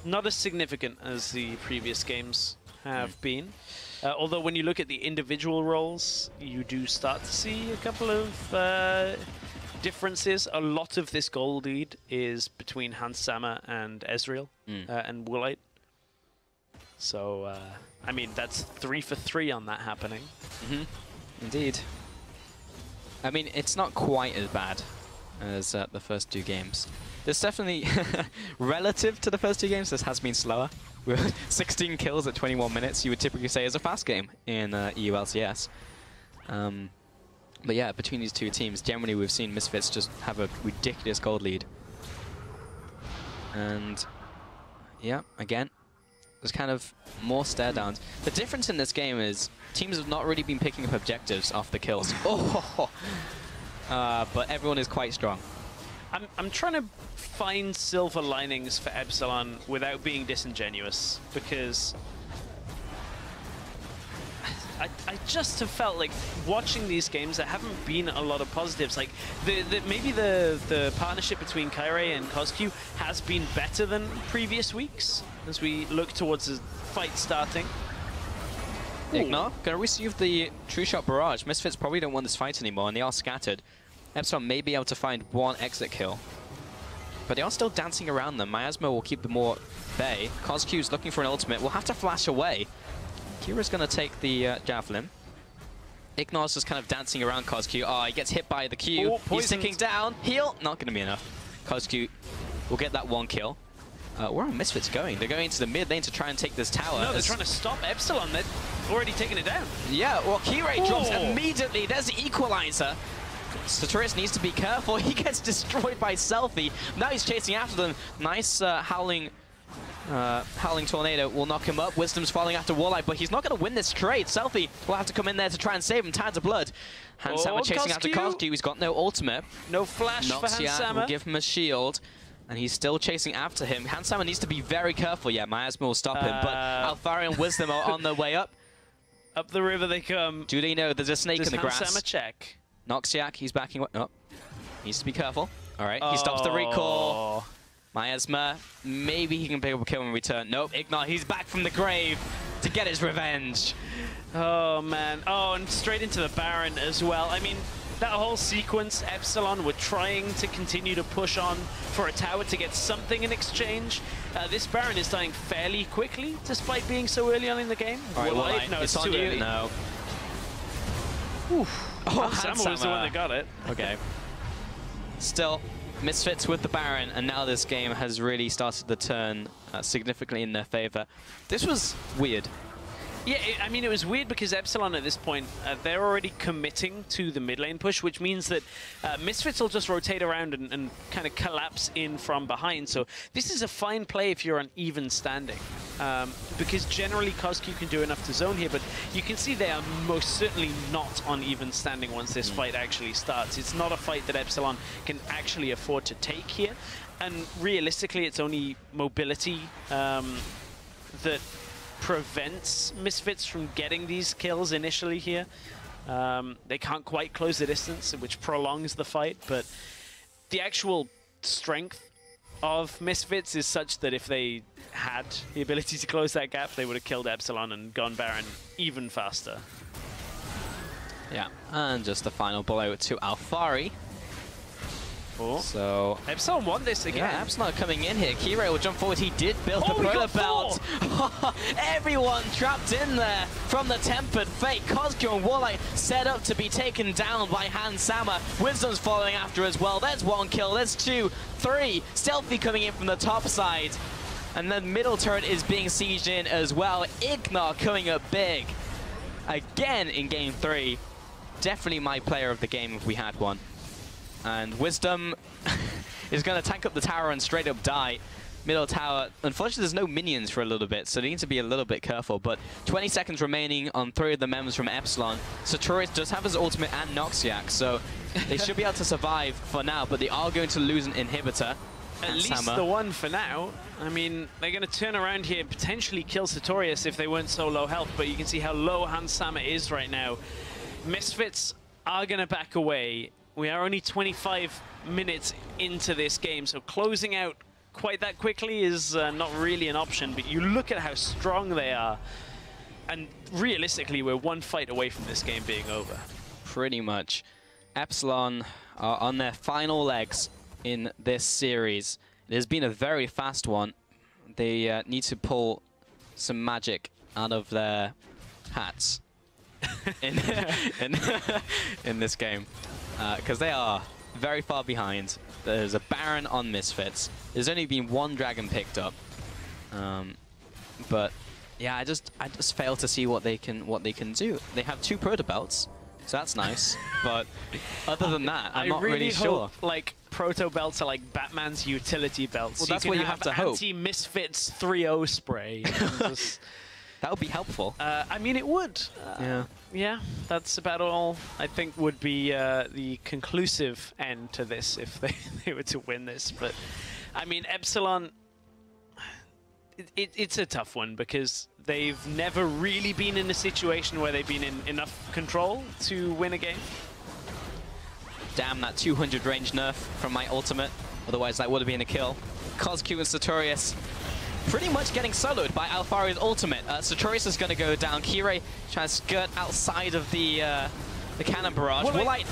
Speaker 1: not as significant as the previous games have been. Although when you look at the individual roles, you do start to see a couple of
Speaker 2: difference is a lot of this goal lead is between Hans Sammer and Ezreal and Woolite. So, I mean, that's 3 for 3 on that happening.
Speaker 3: Indeed. I mean, it's not quite as bad as the first 2 games. There's definitely, relative to the first 2 games, this has been slower. With 16 kills at 21 minutes, you would typically say is a fast game in EULCS. But yeah, between these 2 teams, generally we've seen Misfits just have a ridiculous gold lead. And yeah, again, there's kind of more stare downs. The difference in this game is teams have not really been picking up objectives off the kills. But everyone is quite strong.
Speaker 2: I'm trying to find silver linings for Epsilon without being disingenuous, because I just have felt like watching these games, there haven't been a lot of positives. Like maybe the partnership between Kyrie and Cosq has been better than previous weeks as we look towards the fight starting.
Speaker 3: Ignore gonna receive the True Shot Barrage. Misfits probably don't want this fight anymore, and they are scattered. Epsilon may be able to find 1 exit kill, but they are still dancing around them. Miasma will keep them more bay. Cosq's looking for an ultimate. Will have to flash away. Kira's going to take the Javelin. Ignor's just kind of dancing around Cosq. Oh, he gets hit by the Q. He's ticking down. Heal. Not going to be enough. Cosq will get that 1 kill. Where are Misfits going? They're going into the mid lane to try and take this tower.
Speaker 2: No, they're trying to stop Epsilon. They're already taking it down.
Speaker 3: Yeah, well, Kira drops immediately. There's the equalizer. Sartorius needs to be careful. He gets destroyed by Selfie. Now he's chasing after them. Nice Howling Tornado will knock him up. Wisdom's falling after Warlight, but he's not going to win this trade. Selfie will have to come in there to try and save him. Tides of Blood. Hans Sammer chasing after Cosq. He's got no ultimate.
Speaker 2: No flash for Hans Sammer.
Speaker 3: Will give him a shield, and he's still chasing after him. Hans Sammer needs to be very careful. Yeah, Miasma will stop him, but Alfari and Wisdom are on their way up.
Speaker 2: Up the river they come.
Speaker 3: Do they know there's a snake in the grass?
Speaker 2: Hans Sammer check.
Speaker 3: Noxiac, he's backing. Oh, needs to be careful. All right, he stops the recall. Miasma, maybe he can pick up a kill in return. Nope, Ignore, he's back from the grave to get his revenge.
Speaker 2: Oh, man. Oh, and straight into the Baron as well. I mean, that whole sequence, Epsilon were trying to continue to push on for a tower to get something in exchange. This Baron is dying fairly quickly, despite being so early on in the game.
Speaker 3: All right, well,
Speaker 2: no,
Speaker 3: it's
Speaker 2: too
Speaker 3: on you.
Speaker 2: early.
Speaker 3: No.
Speaker 2: Oof. Oh, Sammer was the one that got it.
Speaker 3: Okay. Still, Misfits with the Baron, and now this game has really started to turn significantly in their favor. This was weird.
Speaker 2: Yeah, I mean, it was weird because Epsilon at this point, they're already committing to the mid lane push, which means that Misfits will just rotate around and kind of collapse in from behind. So this is a fine play if you're on even standing, because generally Cosq can do enough to zone here, but you can see they are most certainly not on even standing once this fight actually starts. It's not a fight that Epsilon can actually afford to take here, and realistically it's only mobility that prevents Misfits from getting these kills initially here. They can't quite close the distance, which prolongs the fight, but the actual strength of Misfits is such that if they had the ability to close that gap, they would have killed Epsilon and gone Baron even faster.
Speaker 3: Yeah, and just the final blow to Alfari. So
Speaker 2: Epsilon won this again.
Speaker 3: Yeah, Epsilon coming in here. Kira will jump forward. He did build the Proto Belt. Everyone trapped in there from the Tempered Fate. Cosq and Warlight set up to be taken down by Hans Sammer. Wisdom's following after as well. There's 1 kill. There's 2, 3. Stealthy coming in from the top side. And the middle turret is being sieged in as well. Ignore coming up big. Again in game 3. Definitely my player of the game if we had one. And Wisdom is going to tank up the tower and straight up die. Middle tower, unfortunately there's no minions for a little bit, so they need to be a little bit careful. But 20 seconds remaining on 3 of the members from Epsilon. Sartorius does have his ultimate and Noxiac, so they should be able to survive for now, but they are going to lose an inhibitor.
Speaker 2: At least the one for now. I mean, they're going to turn around here and potentially kill Sartorius if they weren't so low health, but you can see how low Hans Sammer is right now. Misfits are going to back away. We are only 25 minutes into this game, so closing out quite that quickly is not really an option, but you look at how strong they are, and realistically, we're 1 fight away from this game being over.
Speaker 3: Pretty much. Epsilon are on their final legs in this series. It has been a very fast one. They need to pull some magic out of their hats in this game, because they are very far behind. There's a Baron on Misfits. There's only been one Dragon picked up, but yeah, I just fail to see what they can do. They have 2 proto belts, so that's nice. But other than that, I'm not really sure.
Speaker 2: Hope, like, proto belts are like Batman's utility belts.
Speaker 3: Well, that's what you have to hope.
Speaker 2: Anti-Misfits 3-0 spray.
Speaker 3: That would be helpful.
Speaker 2: I mean, it would.
Speaker 3: Yeah.
Speaker 2: Yeah, that's about all I think would be the conclusive end to this if they were to win this. But, I mean, Epsilon, it's a tough one because they've never really been in a situation where they've been in enough control to win a game.
Speaker 3: Damn, that 200 range nerf from my ultimate. Otherwise, that would have been a kill. Cosq and Sartorius pretty much getting soloed by Alfari's ultimate. Sartorius is going to go down. Kirei trying to skirt outside of the cannon barrage. Woolite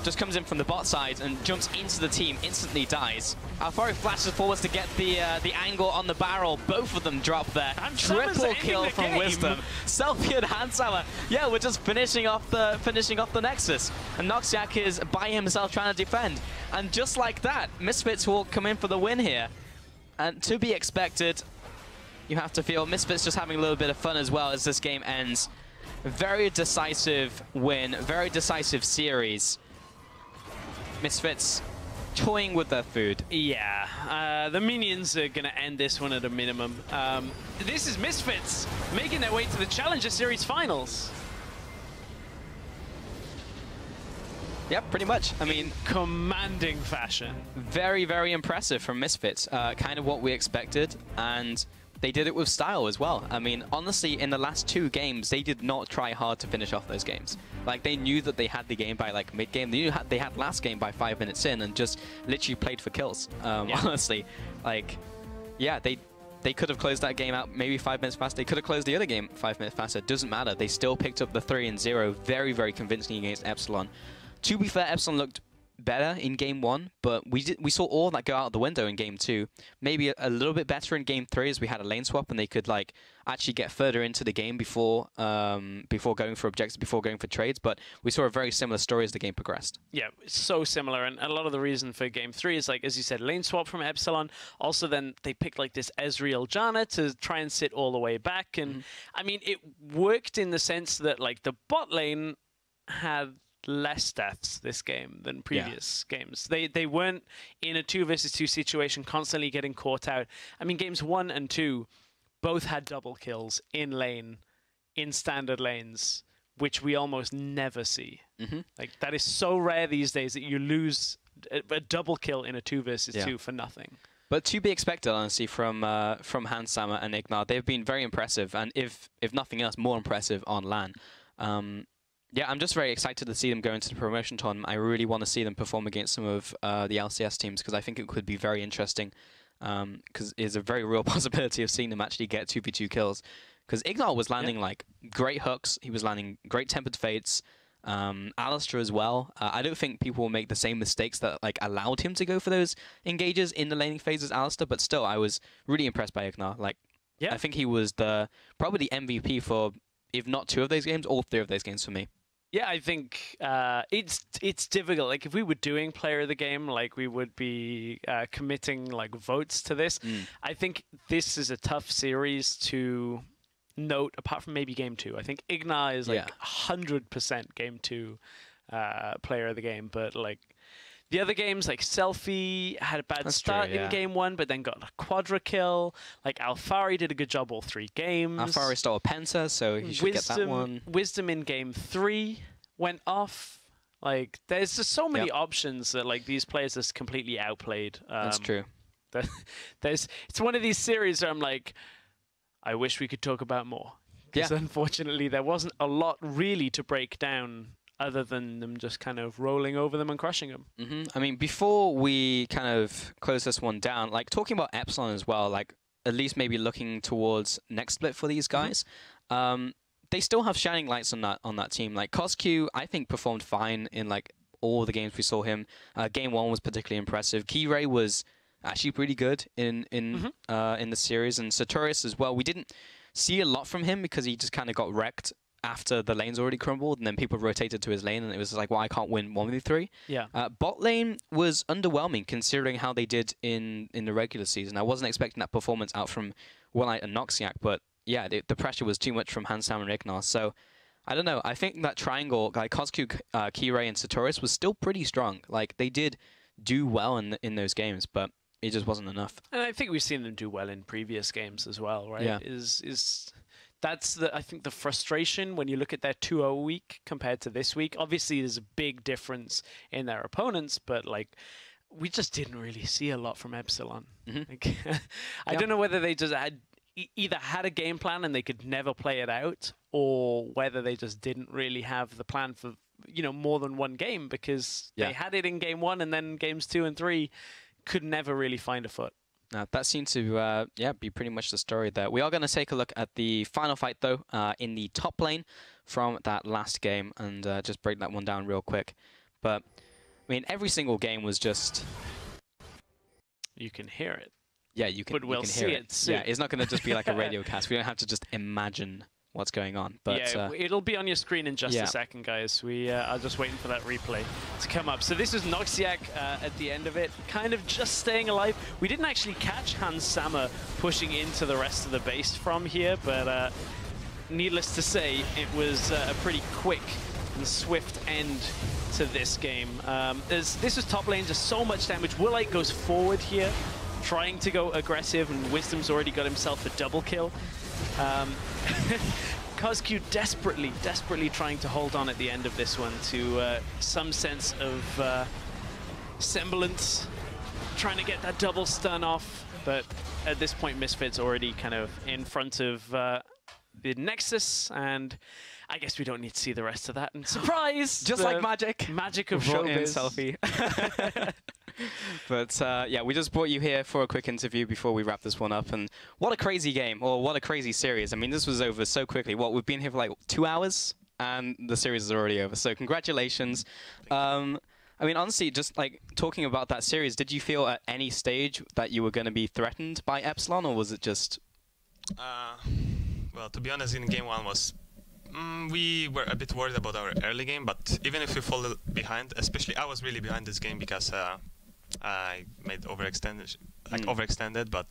Speaker 3: just comes in from the bot side and jumps into the team, instantly dies. Alfari flashes forwards to get the angle on the barrel. Both of them drop there. Triple kill from Wisdom. Selfie and Handsamer. Yeah, we're just finishing off the Nexus. And Noxiac is by himself trying to defend. And just like that, Misfits will come in for the win here. And to be expected, you have to feel Misfits just having a little bit of fun as well as this game ends. Very decisive win, very decisive series. Misfits toying with their food.
Speaker 2: Yeah, the minions are going to end this one at a minimum. This is Misfits making their way to the Challenger Series finals.
Speaker 3: Yep, pretty much. I mean,
Speaker 2: commanding fashion.
Speaker 3: Very, very impressive from Misfits. Kind of what we expected, and they did it with style as well. I mean, honestly, in the last 2 games, they did not try hard to finish off those games. Like, they knew that they had the game by, like, mid-game. They knew they had last game by 5 minutes in and just literally played for kills, yeah. Honestly. Like, yeah, they could have closed that game out maybe 5 minutes faster. They could have closed the other game 5 minutes faster. Doesn't matter. They still picked up the 3-0 very, very convincingly against Epsilon. To be fair, Epsilon looked better in game 1, but we saw all that go out the window in game 2. Maybe a little bit better in game 3 as we had a lane swap and they could like actually get further into the game before going for objectives, before going for trades. But we saw a very similar story as the game progressed.
Speaker 2: Yeah, so similar, and a lot of the reason for game 3 is, like, as you said, lane swap from Epsilon. Also, then they picked like this Ezreal Janna to try and sit all the way back, and I mean, it worked in the sense that like the bot lane had less deaths this game than previous games. They weren't in a 2 versus 2 situation constantly getting caught out. I mean, games 1 and 2 both had double kills in lane, in standard lanes, which we almost never see. Like, that is so rare these days that you lose a double kill in a 2 versus 2 for nothing.
Speaker 3: But to be expected, honestly, from Handsamer and Ignar, they've been very impressive, and if nothing else, more impressive on LAN. Yeah, I'm just very excited to see them go into the promotion tournament. I really want to see them perform against some of the LCS teams because I think it could be very interesting. Because there's a very real possibility of seeing them actually get 2v2 kills. Because Ignar was landing like great hooks. He was landing great tempered fates. Alistair as well. I don't think people will make the same mistakes that like allowed him to go for those engages in the laning phase as Alistair. But still, I was really impressed by Ignar. Like, I think he was probably the MVP for, if not 2 of those games, all 3 of those games for me.
Speaker 2: Yeah, I think it's difficult. Like, if we were doing player of the game, like, we would be committing like votes to this. I think this is a tough series to note, apart from maybe game 2. I think Ignar is like 100% game 2 player of the game, but like the other games, like Selfie had a bad start in game 1, but then got a quadra kill. Like, Alfari did a good job all 3 games.
Speaker 3: Alfari stole a Penta, so he should get that one.
Speaker 2: Wisdom in game 3 went off. Like, there's just so many options that like these players just completely outplayed.
Speaker 3: That's true.
Speaker 2: It's one of these series where I'm like, I wish we could talk about more. Because unfortunately, there wasn't a lot really to break down other than them just kind of rolling over them and crushing them.
Speaker 3: I mean, before we kind of close this one down, like talking about Epsilon as well, like at least maybe looking towards next split for these guys, they still have shining lights on that team. Like Cosq, I think performed fine in like all the games we saw him. Game 1 was particularly impressive. Key-Ray was actually pretty good in the series, and Sartorius as well. We didn't see a lot from him because he just kind of got wrecked after the lane's already crumbled, and then people rotated to his lane, and it was like, well, I can't win 1v3.
Speaker 2: Yeah.
Speaker 3: Bot lane was underwhelming considering how they did in the regular season. I wasn't expecting that performance out from Warlight and Noxiac, but yeah, the pressure was too much from Hansam and Ignar. So I don't know. I think that triangle, like Koskyu, Key-Ray, and Sartorius, was still pretty strong. Like, they did do well in those games, but it just wasn't enough.
Speaker 2: And I think we've seen them do well in previous games as well, right?
Speaker 3: Yeah.
Speaker 2: That's I think the frustration when you look at their 2-0 week compared to this week. Obviously, there's a big difference in their opponents, but like we just didn't really see a lot from Epsilon. Like, I don't know whether they just either had a game plan and they could never play it out, or whether they just didn't really have the plan for more than one game, because they had it in game 1 and then games 2 and 3 could never really find a foot.
Speaker 3: That seemed to be pretty much the story there. We are going to take a look at the final fight, though, in the top lane from that last game, and just break that one down real quick. But, I mean, every single game was just...
Speaker 2: You can hear it.
Speaker 3: Yeah, you can,
Speaker 2: but we'll
Speaker 3: see
Speaker 2: it soon.
Speaker 3: Yeah, it's not going to just be like a radio cast. We don't have to just imagine what's going on. But
Speaker 2: yeah, it'll be on your screen in just a second, guys. We are just waiting for that replay to come up. So this is Noxiac at the end of it, kind of just staying alive. We didn't actually catch Hans Sammer pushing into the rest of the base from here, but needless to say, it was a pretty quick and swift end to this game. This was top lane, just so much damage. Woolite goes forward here, trying to go aggressive, and Wisdom's already got himself a double kill. Koskyu desperately trying to hold on at the end of this one to some sense of semblance, trying to get that double stun off, but at this point Misfits already kind of in front of the Nexus, and I guess we don't need to see the rest of that. And surprise!
Speaker 3: Just like magic.
Speaker 2: Magic of
Speaker 3: showbiz.
Speaker 2: Selfie.
Speaker 3: But yeah, we just brought you here for a quick interview before we wrap this one up. And what a crazy game, or what a crazy series. I mean, this was over so quickly. We've been here for like 2 hours, and the series is already over. So congratulations. I mean, honestly, just like talking about that series, did you feel at any stage that you were going to be threatened by Epsilon, or was it just...
Speaker 4: Well, to be honest, in game 1 was... we were a bit worried about our early game, but even if we fall behind, especially I was really behind this game because I made overextended, but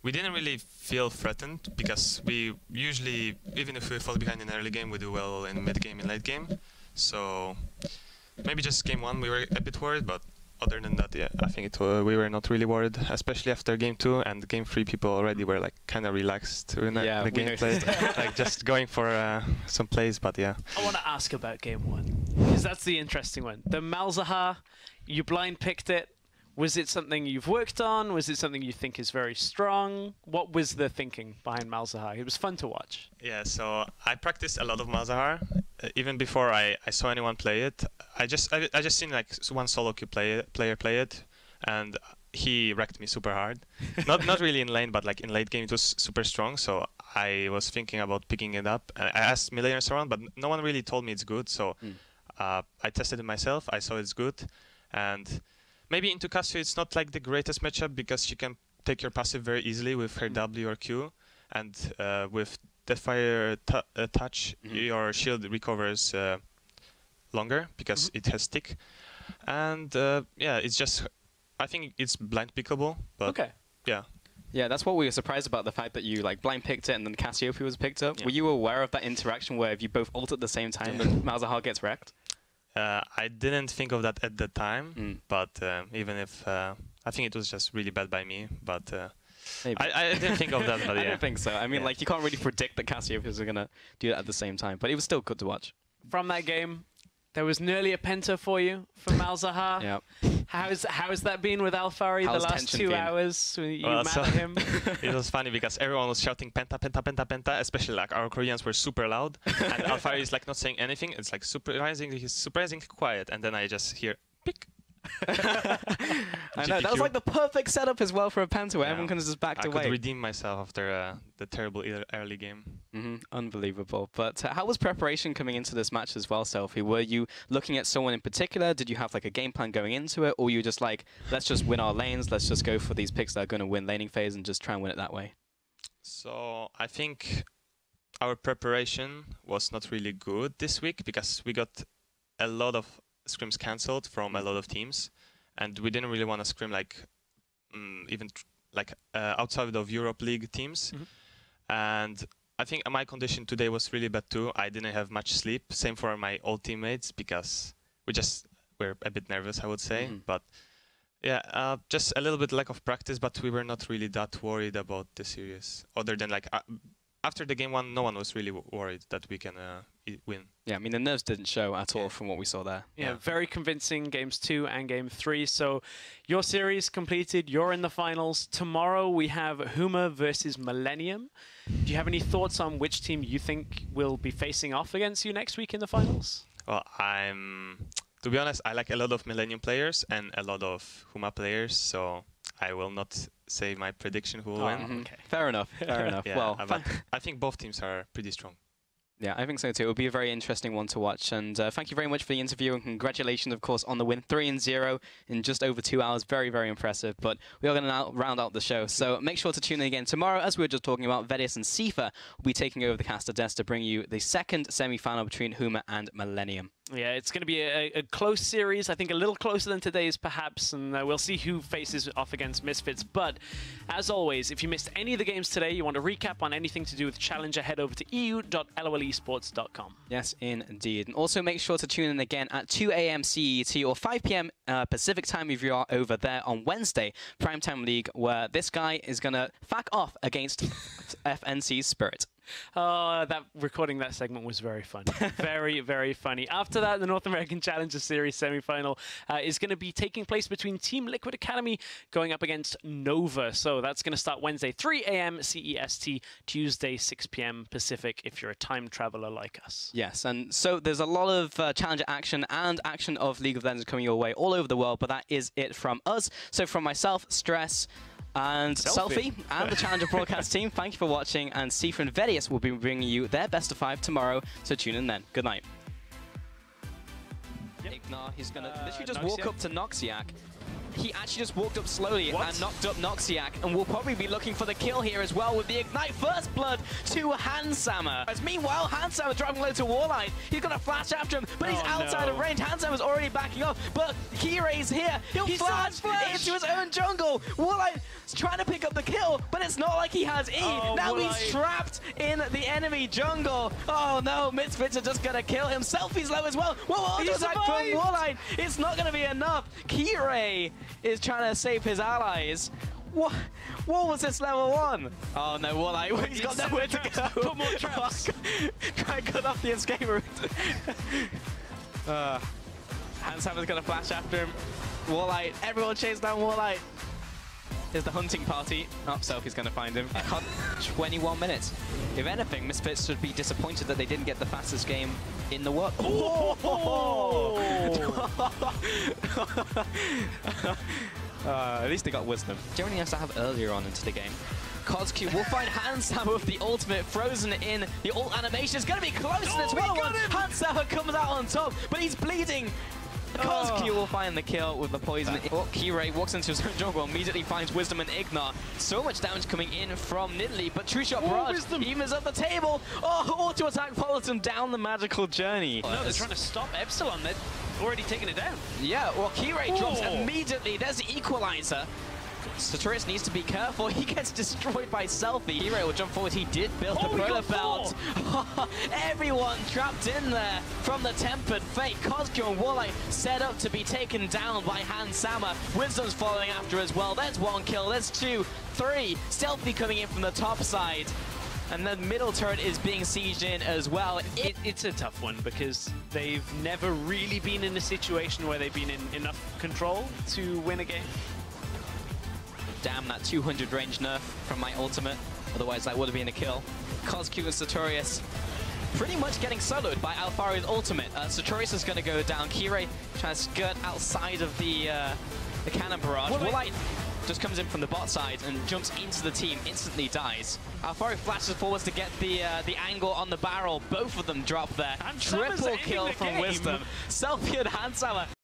Speaker 4: we didn't really feel threatened because we usually, even if we fall behind in early game, we do well in mid game and late game. So maybe just game 1 we were a bit worried, but other than that, yeah, I think we were not really worried, especially after game 2 and game 3. People already were like kind of relaxed in the gameplay, like just going for some plays. But yeah,
Speaker 2: I want to ask about game 1 because that's the interesting one. The Malzahar, you blind picked it. Was it something you've worked on? Was it something you think is very strong? What was the thinking behind Malzahar? It was fun to watch.
Speaker 4: Yeah, so I practiced a lot of Malzahar. Even before I saw anyone play it, I just seen like one solo queue player play it, and he wrecked me super hard. Not really in lane, but like in late game it was super strong. So I was thinking about picking it up. I asked milliners around, but no one really told me it's good. So I tested it myself. I saw it's good, and maybe into Casio it's not like the greatest matchup because she can take your passive very easily with her W or Q, and with Deathfire touch, your shield recovers longer because it has tick. And yeah, it's just, I think it's blind pickable, but yeah.
Speaker 3: Yeah, that's what we were surprised about, the fact that you like blind picked it and then Cassiope was picked up.
Speaker 4: Yeah.
Speaker 3: Were you aware of that interaction where if you both ult at the same time, then Malzahar gets wrecked?
Speaker 4: I didn't think of that at the time, but even if I think it was just really bad by me, but I didn't think of that. But
Speaker 3: I don't think so. I mean, like you can't really predict that Cassiope is gonna do that at the same time, but it was still good to watch.
Speaker 2: From that game, there was nearly a penta for you from Malzahar.
Speaker 3: Yeah.
Speaker 2: How's that been with Alphari the last 2 hours? You mad at him?
Speaker 4: It was funny because everyone was shouting penta, penta, penta, penta, especially like our Koreans were super loud, and Alphari is like not saying anything. It's like he's surprisingly quiet, and then I just hear pick.
Speaker 3: I know, that was like the perfect setup as well for a penta where everyone can just back away.
Speaker 4: I could redeem myself after the terrible early game.
Speaker 3: Unbelievable. But how was preparation coming into this match as well, Selfie? Were you looking at someone in particular? Did you have like a game plan going into it? Or were you just like, let's just win our lanes, let's just go for these picks that are going to win laning phase and just try and win it that way?
Speaker 4: So I think our preparation was not really good this week because we got a lot of scrims cancelled from a lot of teams. And we didn't really want to scrim like outside of Europe League teams. And I think my condition today was really bad too. I didn't have much sleep. Same for my old teammates because we're a bit nervous, I would say. But yeah, just a little bit lack of practice. But we were not really that worried about the series. Other than like after the game one, no one was really worried that we can win. Yeah,
Speaker 3: I mean the nerves didn't show at all from what we saw there.
Speaker 2: Yeah, very convincing games 2 and game 3. So your series completed. You're in the finals. Tomorrow we have Huma versus Millennium. Do you have any thoughts on which team you think will be facing off against you next week in the finals?
Speaker 4: Well, to be honest, I like a lot of Millennium players and a lot of Huma players, so I will not say my prediction who will win.
Speaker 3: Okay. Fair enough. Fair enough.
Speaker 4: Yeah,
Speaker 3: well,
Speaker 4: but I think both teams are pretty strong.
Speaker 3: Yeah, I think so too. It will be a very interesting one to watch. And thank you very much for the interview. And congratulations, of course, on the win. 3-0 in just over 2 hours. Very, very impressive. But we are going to now round out the show. So make sure to tune in again tomorrow. As we were just talking about, Vedius and Sifa will be taking over the caster desk to bring you the second semi-final between Huma and Millennium.
Speaker 2: Yeah, it's going to be a close series. I think a little closer than today's, perhaps, and we'll see who faces off against Misfits. But, as always, if you missed any of the games today, you want to recap on anything to do with Challenger, head over to eu.lolesports.com.
Speaker 3: Yes, indeed. And also make sure to tune in again at 2 a.m. CET or 5 p.m. Pacific time if you are over there on Wednesday, Primetime League, where this guy is going to fack off against FNC's Spirit.
Speaker 2: That recording that segment was very funny. Very, very funny. After that, the North American Challenger Series semi-final is going to be taking place between Team Liquid Academy going up against Nova. So that's going to start Wednesday, 3 a.m. CEST, Tuesday, 6 p.m. Pacific, if you're a time traveler like us.
Speaker 3: Yes, and so there's a lot of Challenger action and action of League of Legends coming your way all over the world, but that is it from us. So from myself, Stress, and Selfie and the Challenger broadcast team, thank you for watching, and Sifa and Vedius will be bringing you their best of 5 tomorrow, so tune in then. Good night. Ignar, he's going to literally just walk up to Noxiac. He actually just walked up slowly and knocked up Noxiac, and we'll probably be looking for the kill here as well with the Ignite First Blood to Handsammer. As meanwhile, Handsammer driving low to Warlight. He's got a flash after him, but he's outside of range. Handsammer's already backing up, but Kirei's here. He'll flash into his own jungle. Warlight's trying to pick up the kill, but it's not like he has E. Now he's trapped in the enemy jungle. Oh no, Misfits are just going to kill him. Selfie's low as well. Whoa, attack from Warlight. It's not going to be enough. Kirei is trying to save his allies. What was this level 1? Oh no, Warlight, he's got nowhere to go.
Speaker 2: Put more traps.
Speaker 3: Try and cut off the escape route. Handsammer's gonna flash after him. Warlight, everyone chase down Warlight. Here's the hunting party. Oh, Selfie's gonna find him. 21 minutes. If anything, Misfits should be disappointed that they didn't get the fastest game in the world. At least they got wisdom. Jeremy has to have earlier on into the game. Kozq will find Handsammer with the ultimate frozen in. The ult animation is going to be close, and it's 1-1. Handsammer comes out on top, but he's bleeding. Kozq will find the kill with the poison. Kirei walks into his own jungle, immediately finds Wisdom and Ignar. So much damage coming in from Nidalee, but True Shot Barrage evens up the table. Auto attack follows him down the magical journey.
Speaker 2: No, they're trying to stop Epsilon. They've already taken it down.
Speaker 3: Yeah, well, Kirei drops immediately. There's the equalizer. Sartorius needs to be careful. He gets destroyed by Selfie. Kirei will jump forward. He did build the Proto Belt. Everyone trapped in there from the Tempered Fate. Kozq and Warlight set up to be taken down by Handsammer. Wisdom's following after as well. There's 1 kill. There's 2, 3. Selfie coming in from the top side. And the middle turret is being sieged in as well.
Speaker 2: It's a tough one because they've never really been in a situation where they've been in enough control to win a game.
Speaker 3: Damn, that 200 range nerf from my ultimate. Otherwise, that would have been a kill. Kozq and Sartorius pretty much getting soloed by Alfari's ultimate. Sartorius is going to go down. Kirei trying to skirt outside of the cannon barrage. Warlight just comes in from the bot side and jumps into the team, instantly dies. Alfaro flashes forwards to get the angle on the barrel. Both of them drop there.
Speaker 2: And
Speaker 3: Triple kill from
Speaker 2: game.
Speaker 3: Wisdom. Selfie and Handsawa